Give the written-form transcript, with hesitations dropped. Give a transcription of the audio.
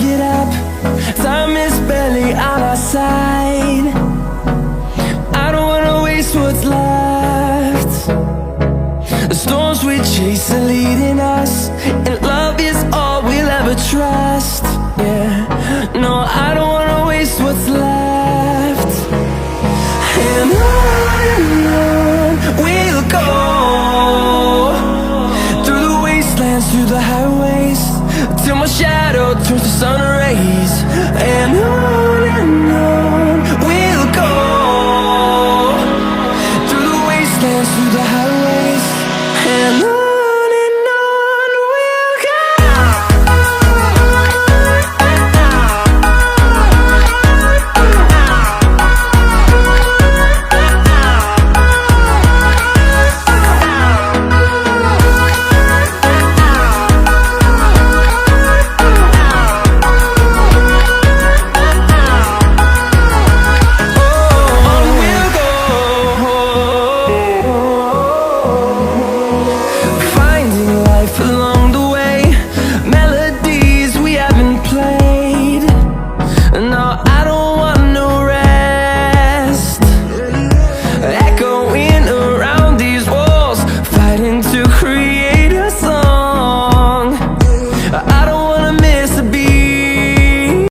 get up, time is barely on our side. I don't wanna waste what's left. The storms we chase are leading us, and